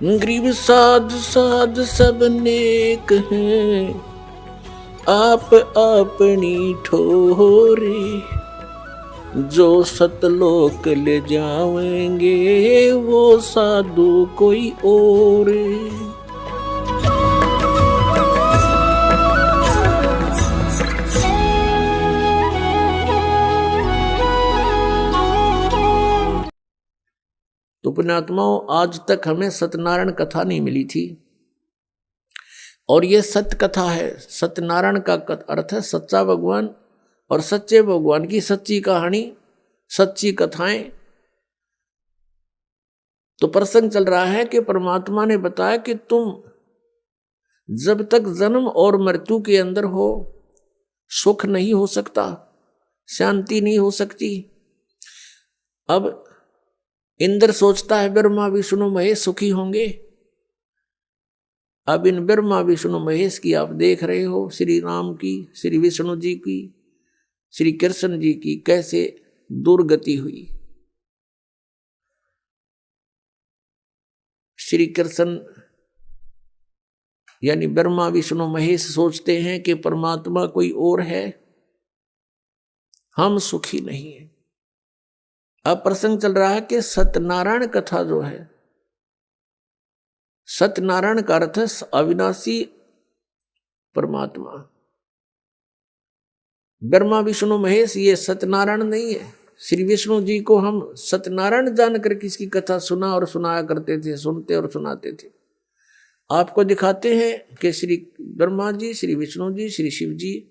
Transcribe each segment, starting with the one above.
गरीब साध साध सब नेक हैं, आप अपनी ठोरी। जो सतलोक ले जाएंगे वो साधु कोई और। तो पुण्यात्माओं, आज तक हमें सत्यनारायण कथा नहीं मिली थी, और ये सत्य कथा है। सत्यनारायण का अर्थ है सच्चा भगवान, और सच्चे भगवान की सच्ची कहानी, सच्ची कथाएं। तो प्रसंग चल रहा है कि परमात्मा ने बताया कि तुम जब तक जन्म और मृत्यु के अंदर हो, सुख नहीं हो सकता, शांति नहीं हो सकती। अब इंद्र सोचता है ब्रह्मा विष्णु महेश सुखी होंगे। अब इन ब्रह्मा विष्णु महेश की आप देख रहे हो, श्री राम की, श्री विष्णु जी की, श्री कृष्ण जी की कैसे दुर्गति हुई। श्री कृष्ण यानी ब्रह्मा विष्णु महेश सोचते हैं कि परमात्मा कोई और है, हम सुखी नहीं है। अब प्रसंग चल रहा है कि सत्यनारायण कथा जो है, सत्यनारायण का अर्थ है अविनाशी परमात्मा। ब्रह्मा विष्णु महेश ये सत्यनारायण नहीं है। श्री विष्णु जी को हम सत्यनारायण जानकर किसकी कथा सुना और सुनाया करते थे, सुनते और सुनाते थे। आपको दिखाते हैं कि श्री ब्रह्मा जी, श्री विष्णु जी, श्री शिव जी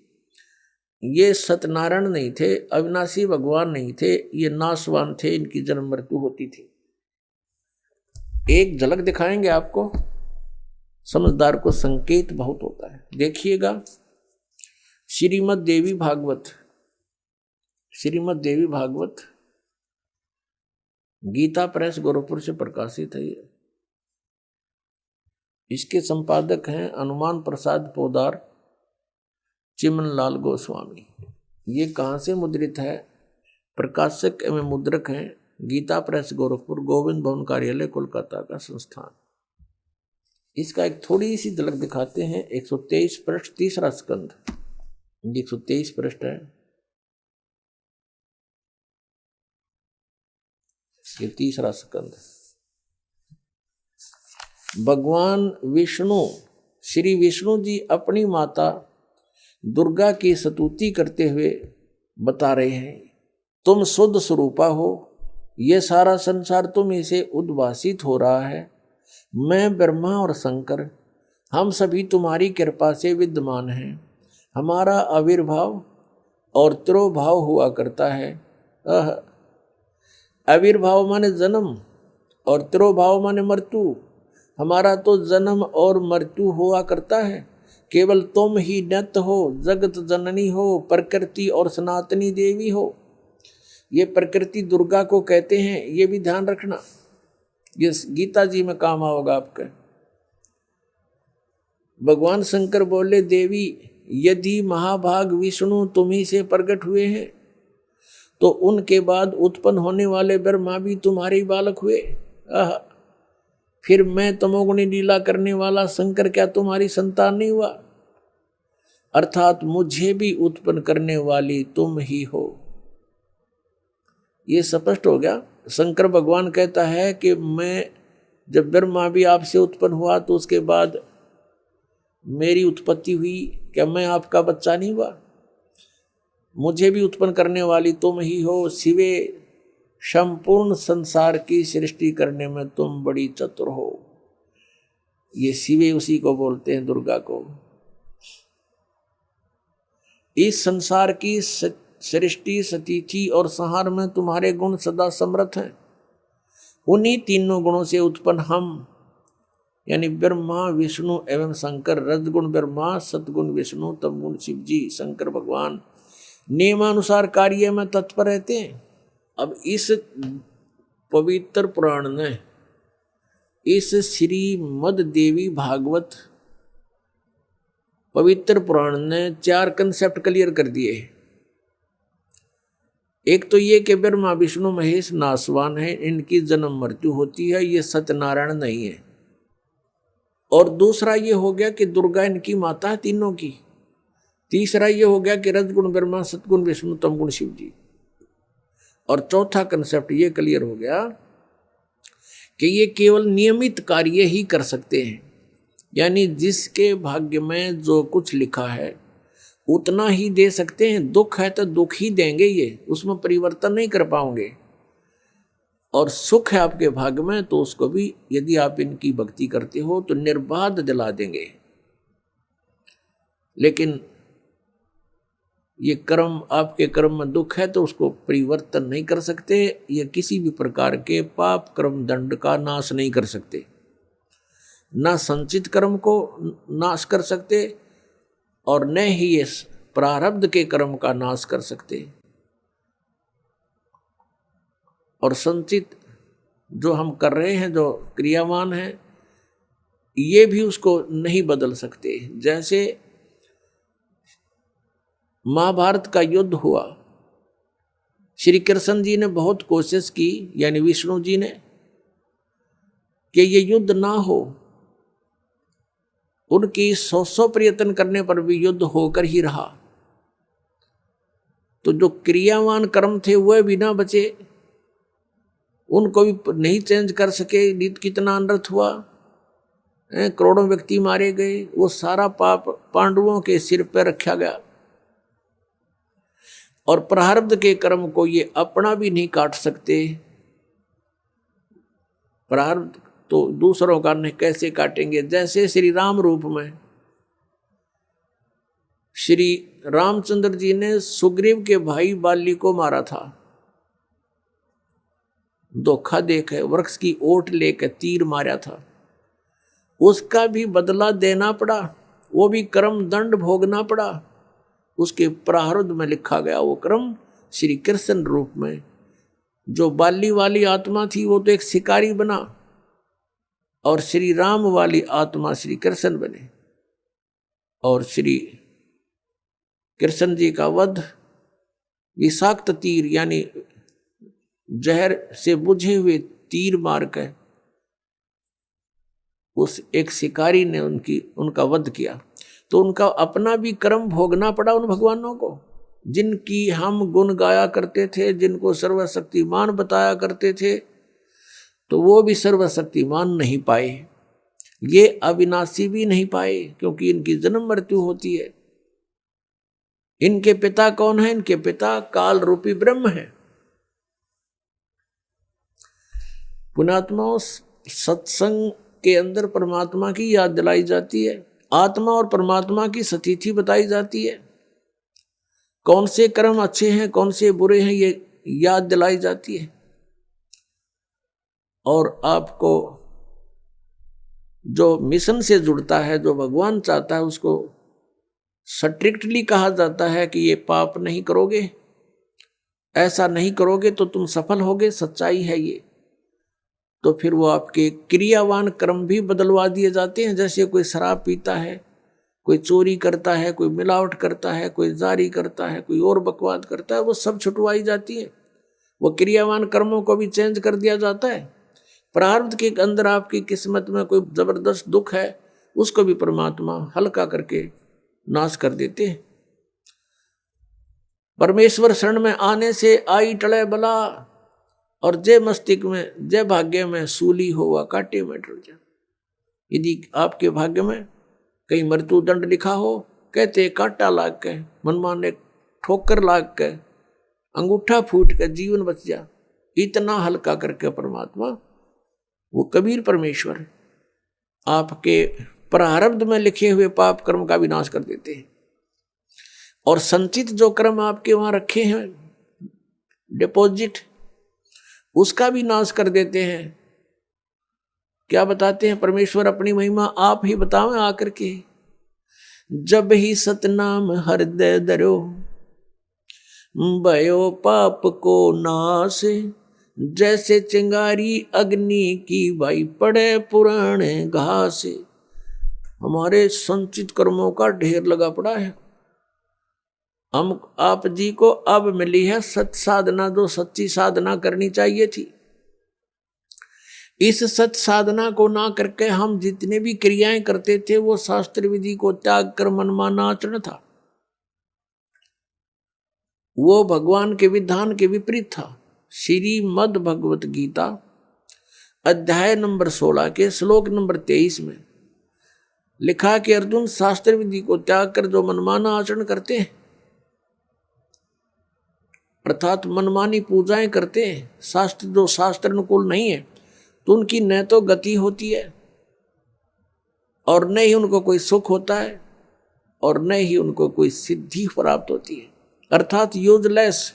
ये सत्यनारायण नहीं थे, अविनाशी भगवान नहीं थे, ये नाशवान थे, इनकी जन्म मृत्यु होती थी। एक झलक दिखाएंगे आपको, समझदार को संकेत बहुत होता है। देखिएगा, श्रीमद् देवी भागवत, श्रीमद् देवी भागवत गीता प्रेस गोरखपुर से प्रकाशित है। इसके संपादक हैं हनुमान प्रसाद पोदार, चिमन लाल गोस्वामी। ये कहाँ से मुद्रित है? प्रकाशक एवं मुद्रक हैं गीता प्रेस गोरखपुर, गोविंद भवन कार्यालय कोलकाता का संस्थान। इसका एक थोड़ी सी झलक दिखाते हैं। 123 पृष्ठ, तीसरा स्कंध, 123 पृष्ठ है, ये तीसरा स्कंध। भगवान विष्णु, श्री विष्णु जी अपनी माता दुर्गा की स्तुति करते हुए बता रहे हैं, तुम शुद्ध स्वरूपा हो, यह सारा संसार तुम इसे उद्भासित हो रहा है। मैं ब्रह्मा और शंकर, हम सभी तुम्हारी कृपा से विद्यमान हैं। हमारा आविर्भाव और तिरोभाव हुआ करता है। आविर्भाव माने जन्म और तिरोभाव माने मृत्यु। हमारा तो जन्म और मृत्यु हुआ करता है। केवल तुम ही नित्य हो, जगत जननी हो, प्रकृति और सनातनी देवी हो। ये प्रकृति दुर्गा को कहते हैं, ये भी ध्यान रखना, ये गीता जी में काम आओगा आपका। भगवान शंकर बोले, देवी यदि महाभाग विष्णु तुम्ही से प्रकट हुए हैं, तो उनके बाद उत्पन्न होने वाले ब्रह्मा भी तुम्हारे बालक हुए। फिर मैं तमोगुणी लीला करने वाला शंकर क्या तुम्हारी संतान नहीं हुआ? अर्थात मुझे भी उत्पन्न करने वाली तुम ही हो। ये स्पष्ट हो गया। शंकर भगवान कहता है कि मैं जब ब्रह्मा भी आपसे उत्पन्न हुआ तो उसके बाद मेरी उत्पत्ति हुई, क्या मैं आपका बच्चा नहीं हुआ? मुझे भी उत्पन्न करने वाली तुम ही हो। शिवे संपूर्ण संसार की सृष्टि करने में तुम बड़ी चतुर हो। ये शिवे उसी को बोलते हैं, दुर्गा को। इस संसार की सृष्टि, स्थिति और संहार में तुम्हारे गुण सदा समर्थ हैं। उन्हीं तीनों गुणों से उत्पन्न हम यानी ब्रह्मा विष्णु एवं शंकर, रजगुण ब्रह्मा, सतगुण विष्णु, तमगुण शिव जी, शंकर भगवान नियमानुसार कार्य में तत्पर रहते हैं। अब इस पवित्र पुराण ने, इस श्रीमद् देवी भागवत पवित्र पुराण ने 4 कंसेप्ट क्लियर कर दिए। एक तो ये कि ब्रह्मा विष्णु महेश नासवान है, इनकी जन्म मृत्यु होती है, ये सत्यनारायण नहीं है। और दूसरा ये हो गया कि दुर्गा इनकी माता है तीनों की। तीसरा ये हो गया कि रजगुण ब्रह्मा, सतगुण विष्णु, तमगुण शिव जी। और चौथा कंसेप्ट ये क्लियर हो गया कि ये केवल नियमित कार्य ही कर सकते हैं, यानी जिसके भाग्य में जो कुछ लिखा है उतना ही दे सकते हैं। दुख है तो दुख ही देंगे, ये उसमें परिवर्तन नहीं कर पाओगे। और सुख है आपके भाग्य में तो उसको भी यदि आप इनकी भक्ति करते हो तो निर्बाध दिला देंगे। लेकिन ये कर्म, आपके कर्म में दुख है तो उसको परिवर्तन नहीं कर सकते। ये किसी भी प्रकार के पाप कर्म दंड का नाश नहीं कर सकते, ना संचित कर्म को नाश कर सकते और न ही ये प्रारब्ध के कर्म का नाश कर सकते। और संचित जो हम कर रहे हैं, जो क्रियावान है, ये भी उसको नहीं बदल सकते। जैसे महाभारत का युद्ध हुआ, श्री कृष्ण जी ने बहुत कोशिश की, यानी विष्णु जी ने, कि ये युद्ध ना हो। उनकी 100 प्रयत्न करने पर भी युद्ध होकर ही रहा। तो जो क्रियावान कर्म थे वह भी ना बचे, उनको भी नहीं चेंज कर सके। कितना अनर्थ हुआ, करोड़ों व्यक्ति मारे गए। वो सारा पाप पांडवों के सिर पर रखा गया। और प्रारब्ध के कर्म को ये अपना भी नहीं काट सकते। प्रारब्ध तो दूसरों का नहीं कैसे काटेंगे। जैसे श्री राम रूप में श्री रामचंद्र जी ने सुग्रीव के भाई बाली को मारा था, धोखा देकर वृक्ष की ओट लेकर तीर मारा था। उसका भी बदला देना पड़ा, वो भी कर्म दंड भोगना पड़ा। उसके प्रारब्ध में लिखा गया वो कर्म श्री कृष्ण रूप में। जो बाली वाली आत्मा थी वो तो एक शिकारी बना, और श्री राम वाली आत्मा श्री कृष्ण बने। और श्री कृष्ण जी का वध विषाक्त तीर, यानी जहर से बुझे हुए तीर मारकर उस एक शिकारी ने उनका वध किया। तो उनका अपना भी कर्म भोगना पड़ा उन भगवानों को, जिनकी हम गुण गाया करते थे, जिनको सर्वशक्तिमान बताया करते थे। तो वो भी सर्वशक्तिमान नहीं पाए, ये अविनाशी भी नहीं पाए, क्योंकि इनकी जन्म मृत्यु होती है। इनके पिता कौन है? इनके पिता काल रूपी ब्रह्म है। पुण्यात्माओं, सत्संग के अंदर परमात्मा की याद दिलाई जाती है, आत्मा और परमात्मा की सतिथि बताई जाती है। कौन से कर्म अच्छे हैं, कौन से बुरे हैं, ये याद दिलाई जाती है। और आपको जो मिशन से जुड़ता है, जो भगवान चाहता है, उसको स्ट्रिक्टली कहा जाता है कि ये पाप नहीं करोगे, ऐसा नहीं करोगे तो तुम सफल होगे। सच्चाई है ये। तो फिर वो आपके क्रियावान कर्म भी बदलवा दिए जाते हैं। जैसे कोई शराब पीता है, कोई चोरी करता है, कोई मिलावट करता है, कोई जारी करता है, कोई और बकवाद करता है, वो सब छुटवाई जाती है। वो क्रियावान कर्मों को भी चेंज कर दिया जाता है। प्रारब्ध के अंदर आपकी किस्मत में कोई जबरदस्त दुख है, उसको भी परमात्मा हल्का करके नाश कर देते हैं। परमेश्वर शरण में आने से आई टले बला, और जय मस्तिष्क में, जय भाग्य में सूली होवा काटे में टल जा। यदि आपके भाग्य में कहीं मृत्यु दंड लिखा हो, कहते कांटा लाग के, मनमाने ठोकर लाग के, अंगूठा फूट के जीवन बच जा। इतना हल्का करके परमात्मा, वो कबीर परमेश्वर, आपके प्रारब्ध में लिखे हुए पाप कर्म का विनाश कर देते हैं। और संचित जो कर्म आपके वहां रखे हैं, डिपॉजिट, उसका भी नाश कर देते हैं। क्या बताते हैं परमेश्वर अपनी महिमा? आप ही बताओ आकर के। जब ही सतनाम हृदय धरो, भयो पाप को नाश। जैसे चिंगारी अग्नि की भाई पड़े पुराने घास। हमारे संचित कर्मों का ढेर लगा पड़ा है। हम आप जी को अब मिली है सत साधना, जो सच्ची साधना करनी चाहिए थी। इस सत साधना को ना करके हम जितने भी क्रियाएं करते थे वो शास्त्र विधि को त्याग कर मनमाना आचरण था, वो भगवान के विधान के विपरीत था। श्रीमद् भगवत गीता अध्याय नंबर 16 के श्लोक नंबर 23 में लिखा कि अर्जुन, शास्त्र विधि को त्याग कर जो मनमाना आचरण करते हैं अर्थात मनमानी पूजाएं करते हैं, शास्त्र जो शास्त्र अनुकूल नहीं है, तो उनकी न तो गति होती है और न ही उनको कोई सुख होता है और न ही उनको कोई सिद्धि प्राप्त होती है, अर्थात यूजलेस।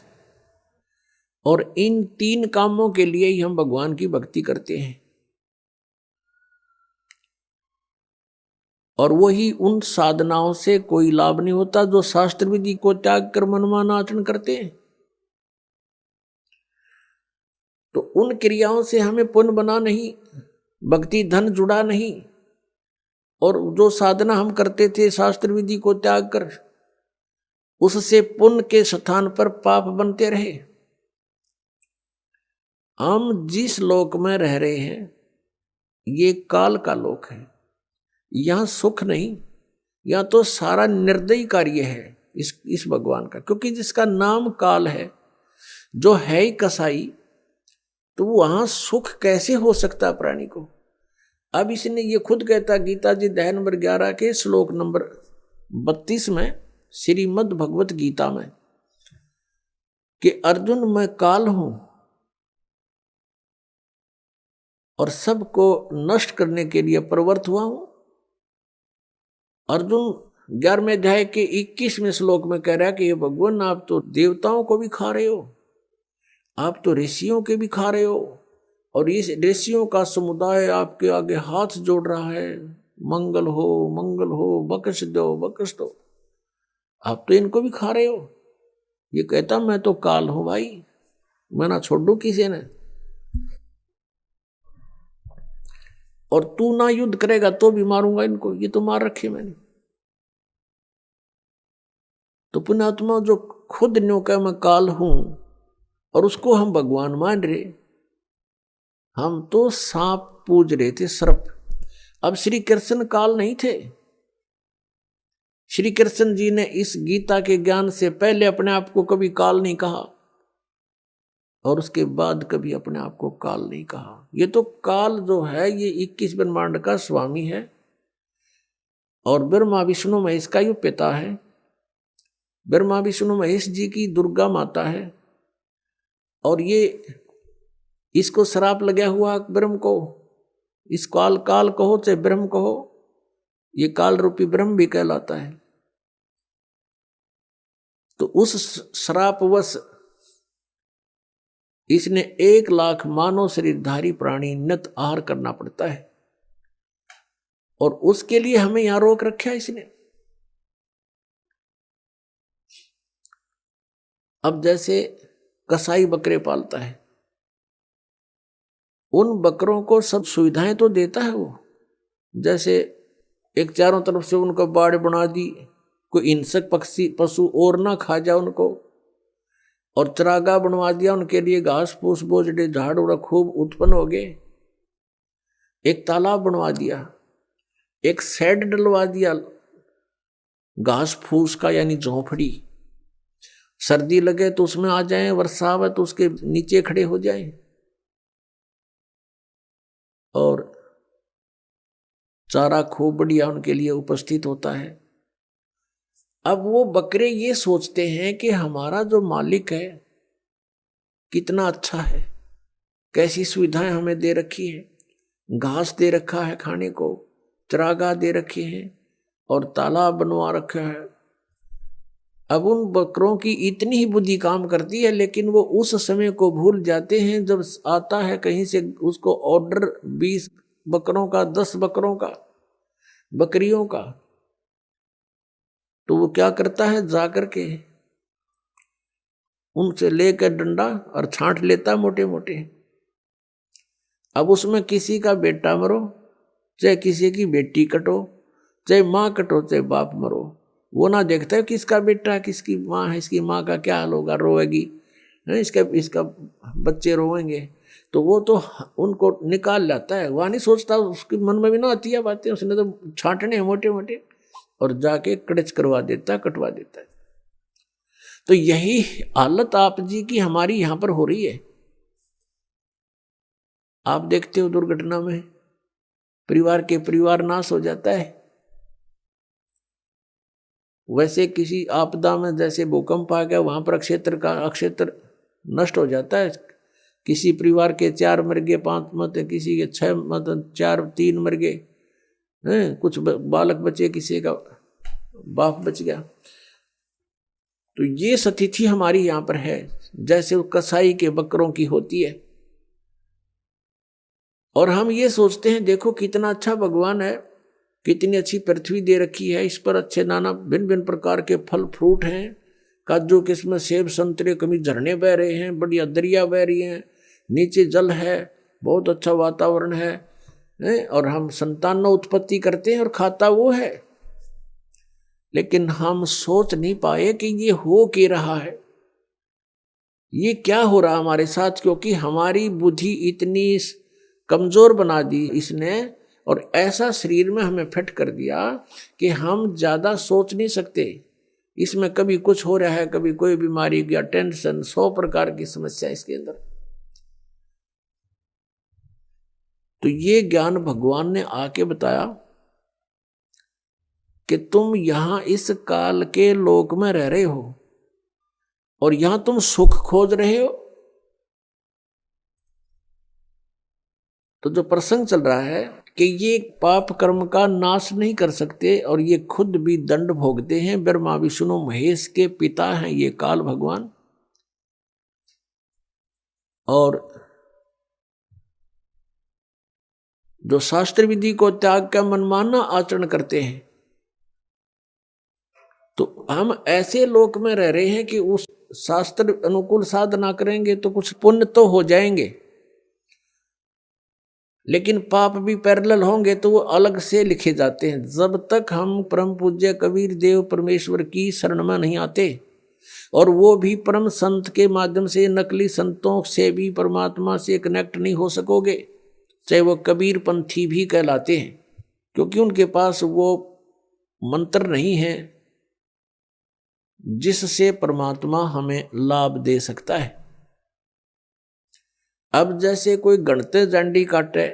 और इन 3 कामों के लिए ही हम भगवान की भक्ति करते हैं, और वही उन साधनाओं से कोई लाभ नहीं होता जो शास्त्र विधि को त्याग कर मनमाना आचरण करते हैं। तो उन क्रियाओं से हमें पुण्य बना नहीं, भक्ति धन जुड़ा नहीं, और जो साधना हम करते थे शास्त्र विधि को त्याग कर, उससे पुण्य के स्थान पर पाप बनते रहे। हम जिस लोक में रह रहे हैं ये काल का लोक है, यहां सुख नहीं, यहां तो सारा निर्दयी कार्य है इस भगवान का, क्योंकि जिसका नाम काल है, जो है ही कसाई, तो वहां सुख कैसे हो सकता प्राणी को। अब इसने ये खुद कहता गीता जी अध्याय नंबर 11 के श्लोक नंबर 32 में श्रीमद् भगवत गीता में कि अर्जुन, मैं काल हूं और सबको नष्ट करने के लिए प्रवृत्त हुआ हूं। अर्जुन 11वें अध्याय के 21वें श्लोक में कह रहा है कि ये भगवान, आप तो देवताओं को भी खा रहे हो, आप तो ऋषियों के भी खा रहे हो, और इस ऋषियों का समुदाय आपके आगे हाथ जोड़ रहा है, मंगल हो मंगल हो, बख्श दो बख्श दो, आप तो इनको भी खा रहे हो। ये कहता मैं तो काल हूं भाई, मैं ना छोड़ दूं किसी ने, और तू ना युद्ध करेगा तो भी मारूंगा इनको, ये तो मार रखे मैंने। तो पुण्यात्मा जो खुद न्यों कह मैं काल हूं और उसको हम भगवान मान रहे, हम तो सांप पूज रहे थे, सर्प। अब श्री कृष्ण काल नहीं थे। श्री कृष्ण जी ने इस गीता के ज्ञान से पहले अपने आप को कभी काल नहीं कहा और उसके बाद कभी अपने आप को काल नहीं कहा। ये तो काल जो है ये 21 ब्रह्मांड का स्वामी है और ब्रह्मा विष्णु महेश का ये पिता है। ब्रह्मा विष्णु महेश जी की दुर्गा माता है और ये इसको श्राप लगा हुआ ब्रह्म को, इस काल काल कहो चाहे ब्रह्म कहो, ये काल रूपी ब्रह्म भी कहलाता है। तो उस श्रापवश इसने 1 लाख मानव शरीरधारी प्राणी नित आहार करना पड़ता है और उसके लिए हमें यहां रोक रखा है इसने। अब जैसे कसाई बकरे पालता है, उन बकरों को सब सुविधाएं तो देता है वो, जैसे एक चारों तरफ से उनको बाड़ बना दी, कोई हिंसक पक्षी पशु और ना खा जाए उनको, और चरागाह बनवा दिया उनके लिए, घास फूस बोझड़े झाड़ उड़ा खूब उत्पन्न हो गए, एक तालाब बनवा दिया, एक शेड डलवा दिया घास फूस का यानी झोंपड़ी, सर्दी लगे तो उसमें आ जाएं, वर्षा आवे तो उसके नीचे खड़े हो जाएं, और चारा खूब बढ़िया उनके लिए उपस्थित होता है। अब वो बकरे ये सोचते हैं कि हमारा जो मालिक है कितना अच्छा है, कैसी सुविधाएं हमें दे रखी है, घास दे रखा है खाने को, चरागाह दे रखे हैं और तालाब बनवा रखा है। अब उन बकरों की इतनी ही बुद्धि काम करती है, लेकिन वो उस समय को भूल जाते हैं जब आता है कहीं से उसको ऑर्डर 20 बकरों का, 10 बकरों का, बकरियों का, तो वो क्या करता है, जाकर के उनसे लेकर डंडा और छांट लेता मोटे मोटे। अब उसमें किसी का बेटा मरो, चाहे किसी की बेटी कटो, चाहे माँ कटो, चाहे बाप मरो, वो ना देखता है किसका बेटा है किसकी माँ है, इसकी माँ का क्या हाल होगा, रोएगी, इसका बच्चे रोएंगे, तो वो तो उनको निकाल लाता है, वह नहीं सोचता, उसके मन में भी ना आती है बातें, उसने तो छांटने मोटे मोटे और जाके कड़च करवा देता है, कटवा देता है। तो यही हालत आप जी की हमारी यहां पर हो रही है। आप देखते हो दुर्घटना में परिवार नाश हो जाता है। वैसे किसी आपदा में जैसे भूकंप आ गया, वहां पर अक्षेत्र नष्ट हो जाता है। किसी परिवार के 4 मर गए, 5 मत, किसी के 6 मत, 4 3 मर गए हैं, कुछ बालक बचे, किसी का बाप बच गया। तो ये स्थिति हमारी यहाँ पर है, जैसे कसाई के बकरों की होती है। और हम ये सोचते हैं देखो कितना अच्छा भगवान है, कितनी अच्छी पृथ्वी दे रखी है, इस पर अच्छे नाना भिन्न भिन्न प्रकार के फल फ्रूट हैं, काजू किस्म सेब संतरे, कभी झरने बह रहे हैं, बढ़िया दरिया बह रही हैं, नीचे जल है, बहुत अच्छा वातावरण है, और हम संतान उत्पत्ति करते हैं और खाता वो है। लेकिन हम सोच नहीं पाए कि ये हो क्या रहा है, ये क्या हो रहा हमारे साथ, क्योंकि हमारी बुद्धि इतनी कमजोर बना दी इसने, और ऐसा शरीर में हमें फिट कर दिया कि हम ज्यादा सोच नहीं सकते। इसमें कभी कुछ हो रहा है, कभी कोई बीमारी या टेंशन, 100 प्रकार की समस्या इसके अंदर। तो ये ज्ञान भगवान ने आके बताया कि तुम यहां इस काल के लोक में रह रहे हो और यहां तुम सुख खोज रहे हो। तो जो प्रसंग चल रहा है कि ये पाप कर्म का नाश नहीं कर सकते और ये खुद भी दंड भोगते हैं। ब्रह्मा विष्णु महेश के पिता हैं ये काल भगवान, और जो शास्त्र विधि को त्याग का मनमाना आचरण करते हैं, तो हम ऐसे लोक में रह रहे हैं कि उस शास्त्र अनुकूल साधना करेंगे तो कुछ पुण्य तो हो जाएंगे, लेकिन पाप भी पैरेलल होंगे तो वो अलग से लिखे जाते हैं। जब तक हम परम पूज्य कबीर देव परमेश्वर की शरण में नहीं आते, और वो भी परम संत के माध्यम से, नकली संतों से भी परमात्मा से कनेक्ट नहीं हो सकोगे, चाहे वो कबीर पंथी भी कहलाते हैं, क्योंकि उनके पास वो मंत्र नहीं है जिससे परमात्मा हमें लाभ दे सकता है। अब जैसे कोई गणते जांडी काटे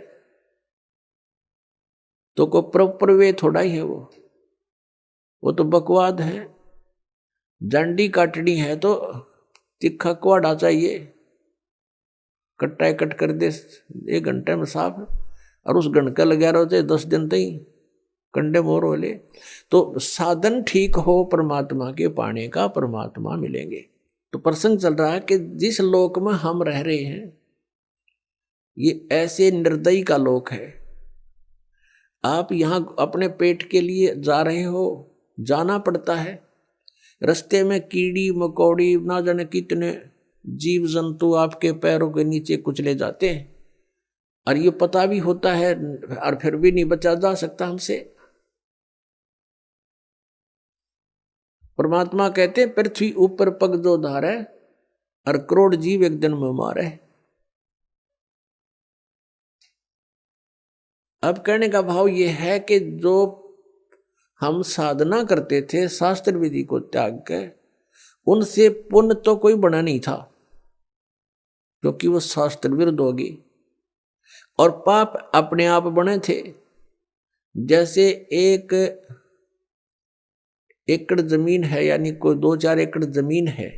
तो कोई प्रॉपर वे थोड़ा ही है, वो तो बकवाद है। जांडी काटनी है तो तिखा कुआड़ा चाहिए, कट्टा कट कर दे 1 घंटे में साफ, और उस गणका लगा रहे 10 दिन तक कंडे मोर होले। तो साधन ठीक हो परमात्मा के पाने का, परमात्मा मिलेंगे। तो प्रसंग चल रहा है कि जिस लोक में हम रह रहे हैं ये ऐसे निर्दयी का लोक है। आप यहां अपने पेट के लिए जा रहे हो, जाना पड़ता है, रास्ते में कीड़ी मकोड़ी ना जाने कितने जीव जंतु आपके पैरों के नीचे कुचले जाते हैं, और ये पता भी होता है, और फिर भी नहीं बचा जा सकता हमसे। परमात्मा कहते हैं पृथ्वी ऊपर पग जो धारे, और करोड़ जीव एक दिन में मारे। अब कहने का भाव ये है कि जो हम साधना करते थे शास्त्र विधि को त्याग कर, उनसे पुण्य तो कोई बना नहीं था, क्योंकि वो शास्त्र विरुद्ध होगी, और पाप अपने आप बने थे। जैसे 1 एकड़ जमीन है, यानी कोई 2-4 एकड़ जमीन है,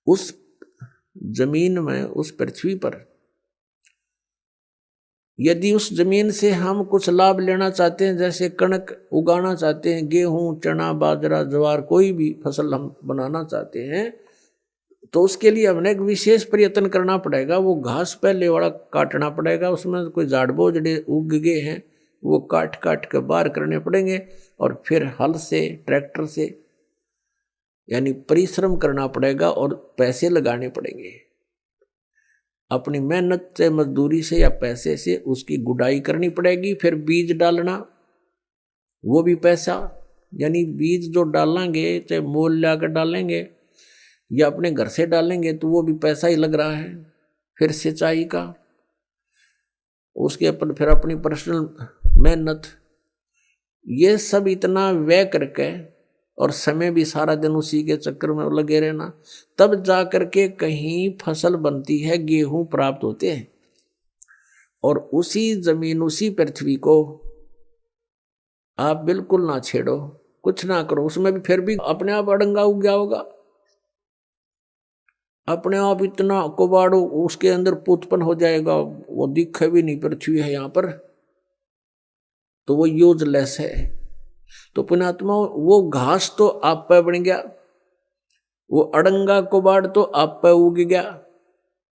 उस जमीन में, उस पृथ्वी पर यदि उस जमीन से हम कुछ लाभ लेना चाहते हैं, जैसे कणक उगाना चाहते हैं, गेहूं चना बाजरा ज्वार कोई भी फसल हम बनाना चाहते हैं, तो उसके लिए हमने एक विशेष प्रयत्न करना पड़ेगा। वो घास पहले वाला काटना पड़ेगा, उसमें कोई झाड़ बोझड़े उग गए हैं वो काट काट के बाहर करने पड़ेंगे, और फिर हल से ट्रैक्टर से यानी परिश्रम करना पड़ेगा और पैसे लगाने पड़ेंगे। अपनी मेहनत से, मजदूरी से या पैसे से उसकी गुड़ाई करनी पड़ेगी। फिर बीज डालना, वो भी पैसा, यानी बीज जो डालेंगे चाहे मोल ला कर डालेंगे या अपने घर से डालेंगे तो वो भी पैसा ही लग रहा है। फिर सिंचाई का, उसके अपन फिर अपनी पर्सनल मेहनत, ये सब इतना व्यय करके और समय भी सारा दिन उसी के चक्कर में लगे रहना, तब जा करके कहीं फसल बनती है, गेहूं प्राप्त होते हैं। और उसी जमीन, उसी पृथ्वी को आप बिल्कुल ना छेड़ो, कुछ ना करो, उसमें भी फिर भी अपने आप अड़ंगा उग गया होगा, अपने आप इतना कबाड़ो उसके अंदर उत्पन्न हो जाएगा, वो दिखे भी नहीं पृथ्वी है यहाँ पर, तो वो यूजलेस है। तो पुण्यात्मा, वो घास तो आप पे बन गया, वो अड़ंगा कबाड़ तो आप पे उग गया,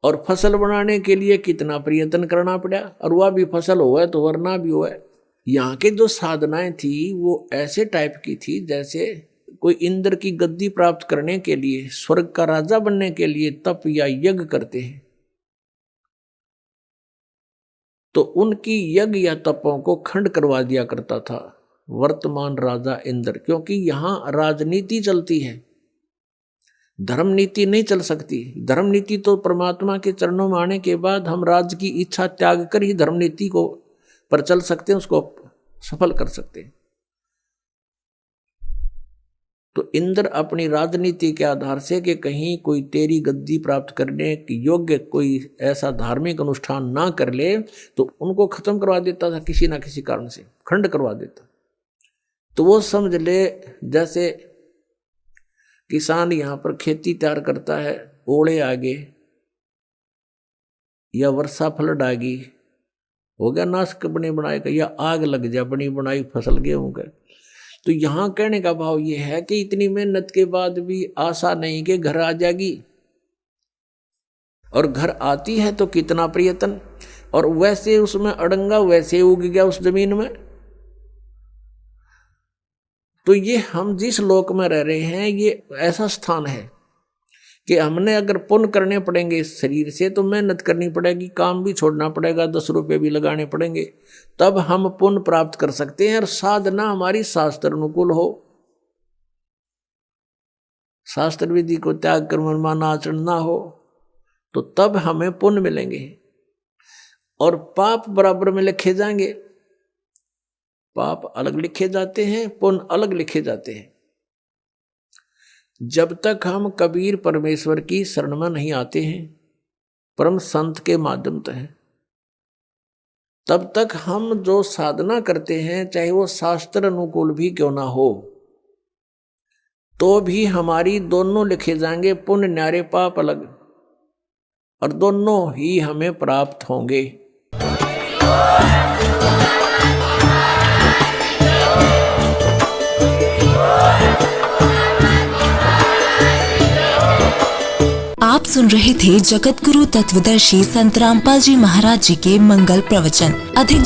और फसल बनाने के लिए कितना प्रयत्न करना पड़ा, और वह भी फसल हुआ तो वरना भी हुआ। यहाँ के जो साधनाएं थी वो ऐसे टाइप की थी जैसे कोई इंद्र की गद्दी प्राप्त करने के लिए, स्वर्ग का राजा बनने के लिए तप या यज्ञ करते हैं, तो उनकी यज्ञ या तपों को खंड करवा दिया करता था वर्तमान राजा इंद्र, क्योंकि यहाँ राजनीति चलती है, धर्म नीति नहीं चल सकती। धर्म नीति तो परमात्मा के चरणों में आने के बाद हम राज की इच्छा त्याग कर ही धर्म नीति को पर चल सकते हैं, उसको सफल कर सकते हैं। तो इंद्र अपनी राजनीति के आधार से कि कहीं कोई तेरी गद्दी प्राप्त करने के योग्य कोई ऐसा धार्मिक अनुष्ठान ना कर ले, तो उनको खत्म करवा देता था, किसी ना किसी कारण से खंड करवा देता। तो वो समझ ले जैसे किसान यहाँ पर खेती तैयार करता है, ओले आगे या वर्षा फ्लड आ गई, हो गया नाश बने बनाए का, या आग लग जा बनी बनाई फसल गेहूं का। तो यहाँ कहने का भाव ये है कि इतनी मेहनत के बाद भी आशा नहीं कि घर आ जाएगी, और घर आती है तो कितना प्रयत्न, और वैसे उसमें अड़ंगा वैसे उग गया उस जमीन में। तो ये हम जिस लोक में रह रहे हैं ये ऐसा स्थान है कि हमने अगर पुण्य करने पड़ेंगे इस शरीर से, तो मेहनत करनी पड़ेगी, काम भी छोड़ना पड़ेगा, 10 रुपये भी लगाने पड़ेंगे, तब हम पुण्य प्राप्त कर सकते हैं। और साधना हमारी शास्त्र अनुकूल हो, शास्त्र विधि को त्याग कर मनमाना आचरण ना हो, तो तब हमें पुण्य मिलेंगे। और पाप बराबर में लिखे जाएंगे, पाप अलग लिखे जाते हैं, पुण्य अलग लिखे जाते हैं। जब तक हम कबीर परमेश्वर की शरण में नहीं आते हैं, परम संत के माध्यम से, तब तक हम जो साधना करते हैं, चाहे वो शास्त्र अनुकूल भी क्यों ना हो, तो भी हमारी दोनों लिखे जाएंगे, पुण्य न्यारे पाप अलग, और दोनों ही हमें प्राप्त होंगे। आप सुन रहे थे जगत गुरु तत्वदर्शी संत रामपाल जी महाराज जी के मंगल प्रवचन। अधिक